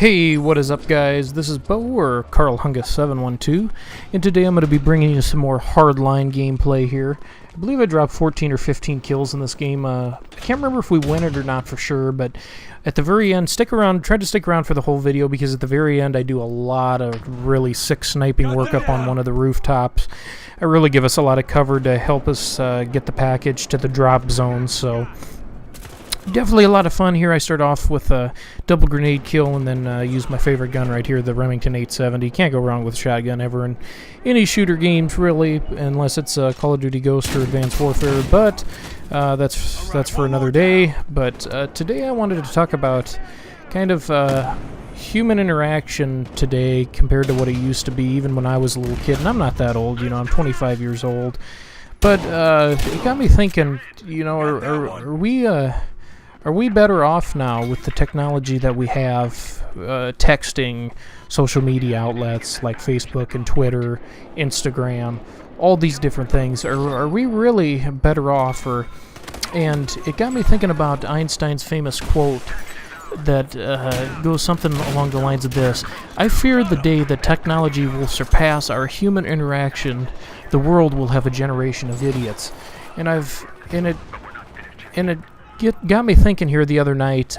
Hey, what is up, guys? This is Bo, or Carl Hungus 712, and today I'm going to be bringing you some more Hardline gameplay here. I believe I dropped 14 or 15 kills in this game. I can't remember if we win it or not for sure, but at the very end, stick around, try to stick around for the whole video, because at the very end I do a lot of really sick sniping work up on one of the rooftops. I really give us a lot of cover to help us get the package to the drop zone, so definitely a lot of fun here. I start off with a double grenade kill and then use my favorite gun right here, the Remington 870. Can't go wrong with a shotgun ever in any shooter games, really, unless it's Call of Duty Ghost or Advanced Warfare, but that's for another day. But today I wanted to talk about kind of human interaction today compared to what it used to be, even when I was a little kid. And I'm not that old, you know, I'm 25 years old. But it got me thinking, you know, are we better off now with the technology that we have, texting, social media outlets like Facebook and Twitter, Instagram, all these different things? Are we really better off? And it got me thinking about Einstein's famous quote that goes something along the lines of this: "I fear the day that technology will surpass our human interaction. The world will have a generation of idiots." And it got me thinking here the other night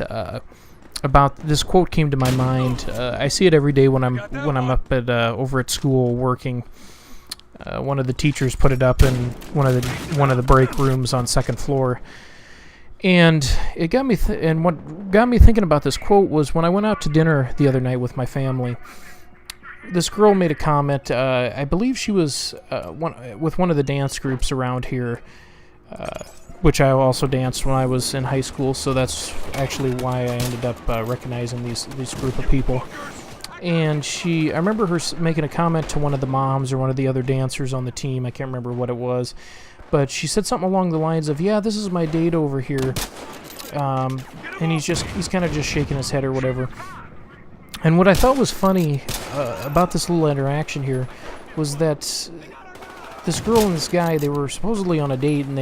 about this quote. Came to my mind. I see it every day when I'm up at over at school working. One of the teachers put it up in one of the break rooms on second floor, and it got me. And what got me thinking about this quote was when I went out to dinner the other night with my family. This girl made a comment. I believe she was with one of the dance groups around here. Which I also danced when I was in high school, so that's actually why I ended up recognizing these group of people. And I remember her making a comment to one of the moms or one of the other dancers on the team. I can't remember what it was, but she said something along the lines of, "Yeah, this is my date over here," and he's kind of just shaking his head or whatever. And what I thought was funny about this little interaction here was that this girl and this guy, they were supposedly on a date, and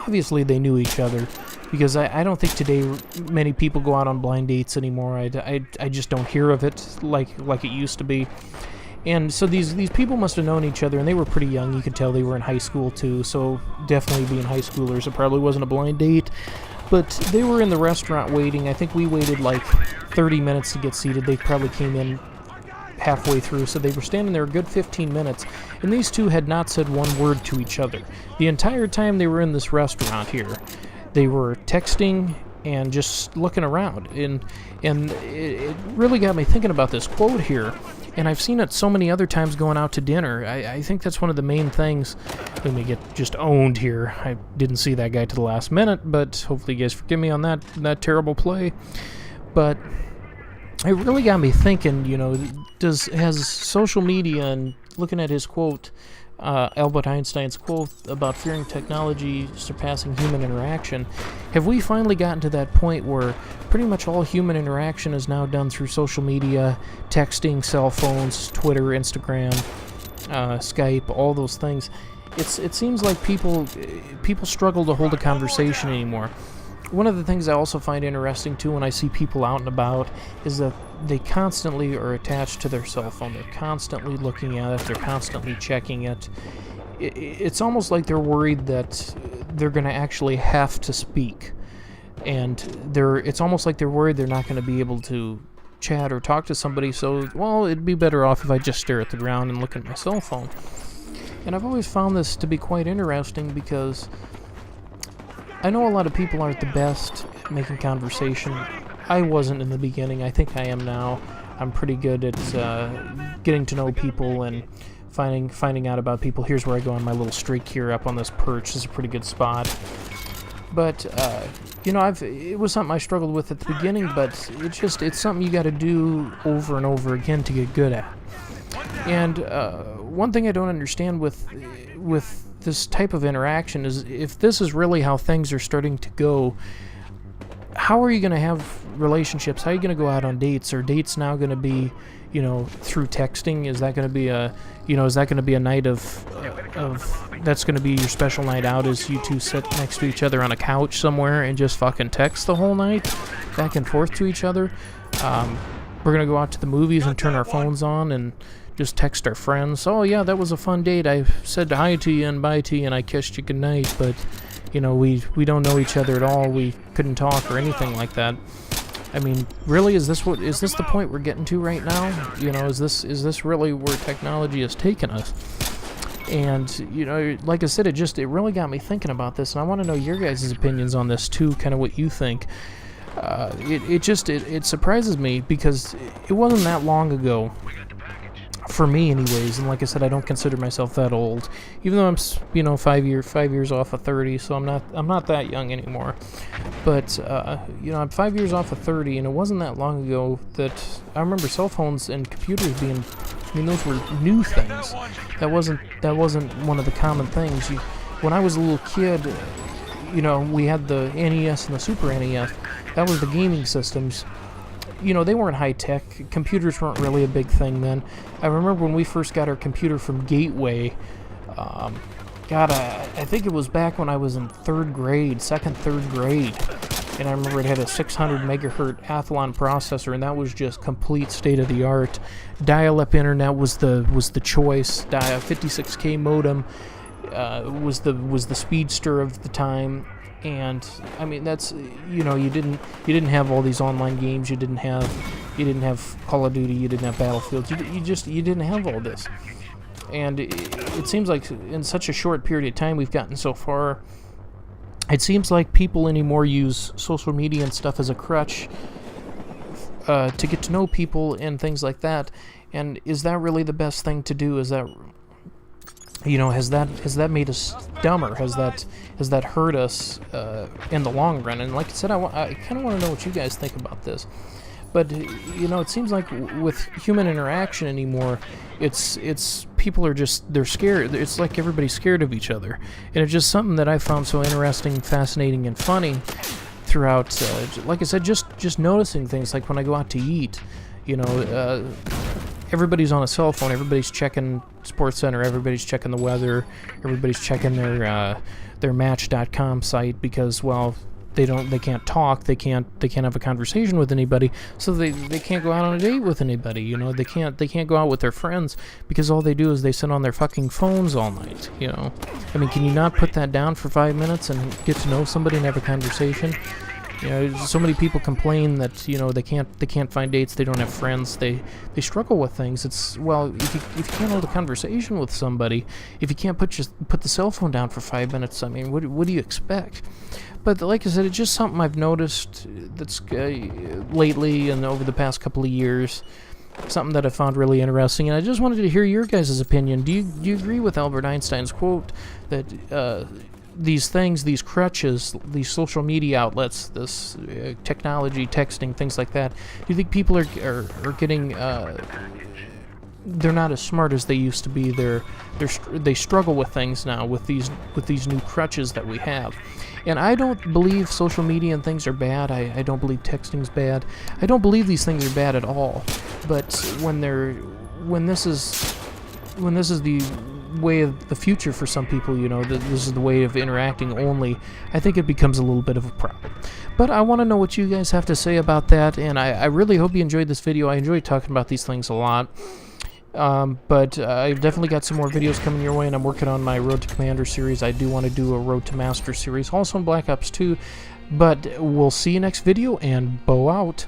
obviously they knew each other, because I don't think today many people go out on blind dates anymore. I just don't hear of it like it used to be. And so these people must have known each other, and they were pretty young. You could tell they were in high school too, so definitely being high schoolers, it probably wasn't a blind date. But they were in the restaurant waiting. I think we waited like 30 minutes to get seated. They probably came in halfway through, so they were standing there a good 15 minutes, and these two had not said one word to each other the entire time they were in this restaurant here. They were texting and just looking around, and it really got me thinking about this quote here. And I've seen it so many other times going out to dinner. I think that's one of the main things. Let me get just owned here. I didn't see that guy to the last minute, but hopefully you guys forgive me on that terrible play. But it really got me thinking, you know, has social media, and looking at his quote, Albert Einstein's quote about fearing technology surpassing human interaction, have we finally gotten to that point where pretty much all human interaction is now done through social media, texting, cell phones, Twitter, Instagram, Skype, all those things? It seems like people struggle to hold a conversation anymore. One of the things I also find interesting, too, when I see people out and about, is that they constantly are attached to their cell phone. They're constantly looking at it. They're constantly checking it. It's almost like they're worried that they're going to actually have to speak. And it's almost like they're worried they're not going to be able to chat or talk to somebody, so, well, it'd be better off if I just stare at the ground and look at my cell phone. And I've always found this to be quite interesting, because I know a lot of people aren't the best at making conversation. I wasn't in the beginning. I think I am now. I'm pretty good at getting to know people and finding out about people. Here's where I go on my little streak here up on this perch. This is a pretty good spot. But, you know, it was something I struggled with at the beginning, but it's something you got to do over and over again to get good at. And one thing I don't understand with this type of interaction is, if this is really how things are starting to go, how are you going to have relationships? How are you going to go out on dates? Are dates now going to be, you know, through texting? Is that going to be a night of that's going to be your special night out, as you two sit next to each other on a couch somewhere and just fucking text the whole night, back and forth to each other? We're going to go out to the movies and turn our phones on and just text our friends. Oh, yeah, that was a fun date. I said hi to you and bye to you, and I kissed you goodnight. But, you know, we don't know each other at all. We couldn't talk or anything like that. I mean, really, is this the point we're getting to right now? You know, is this really where technology has taken us? And, you know, like I said, it really got me thinking about this, and I want to know your guys' opinions on this too, kind of what you think. It surprises me because it wasn't that long ago, for me anyways, and like I said, I don't consider myself that old, even though I'm, you know, 5 years off of 30, so I'm not that young anymore. But you know, I'm 5 years off of 30, and it wasn't that long ago that I remember cell phones and computers being, I mean, those were new things. That wasn't one of the common things. When I was a little kid, you know, we had the NES and the Super NES. That was the gaming systems. You know, they weren't high-tech. Computers weren't really a big thing then. I remember when we first got our computer from Gateway. God, I think it was back when I was in third grade. And I remember it had a 600 megahertz Athlon processor, and that was just complete state-of-the-art. Dial-up internet was the choice. 56K modem was the speedster of the time. And I mean, that's, you know, you didn't have all these online games. You didn't have Call of Duty. You didn't have Battlefield. You didn't have all this. And it seems like in such a short period of time we've gotten so far. It seems like people anymore use social media and stuff as a crutch to get to know people and things like that. And is that really the best thing to do? Is that, you know, has that made us dumber? Has that hurt us in the long run? And like I said, I kind of want to know what you guys think about this. But you know, it seems like with human interaction anymore, it's people are just, they're scared. It's like everybody's scared of each other, and it's just something that I found so interesting, fascinating, and funny throughout. Like I said, just noticing things like when I go out to eat, you know. Everybody's on a cell phone. Everybody's checking SportsCenter. Everybody's checking the weather. Everybody's checking their Match.com site because, well, they can't talk. They can't have a conversation with anybody. So they can't go out on a date with anybody. You know, they can't go out with their friends because all they do is they sit on their fucking phones all night. You know, I mean, can you not put that down for 5 minutes and get to know somebody and have a conversation? You know, so many people complain that, you know, they can't find dates, they don't have friends, they struggle with things. It's, well, if you can't hold a conversation with somebody, if you can't put the cell phone down for 5 minutes, I mean, what do you expect? But like I said, it's just something I've noticed that's lately and over the past couple of years, something that I found really interesting, and I just wanted to hear your guys' opinion. Do you agree with Albert Einstein's quote that these things, these crutches, these social media outlets, this technology, texting, things like that, do you think people are getting, they're not as smart as they used to be? They struggle with things now with these new crutches that we have. And I don't believe social media and things are bad. I don't believe texting's bad. I don't believe these things are bad at all. But when this is the way of the future for some people, you know, this is the way of interacting only, I think it becomes a little bit of a problem. But I want to know what you guys have to say about that, and I really hope you enjoyed this video. I enjoy talking about these things a lot. But I've definitely got some more videos coming your way, and I'm working on my Road to Commander series. I do want to do a Road to Master series, also in Black Ops 2. But we'll see you next video, and bow out.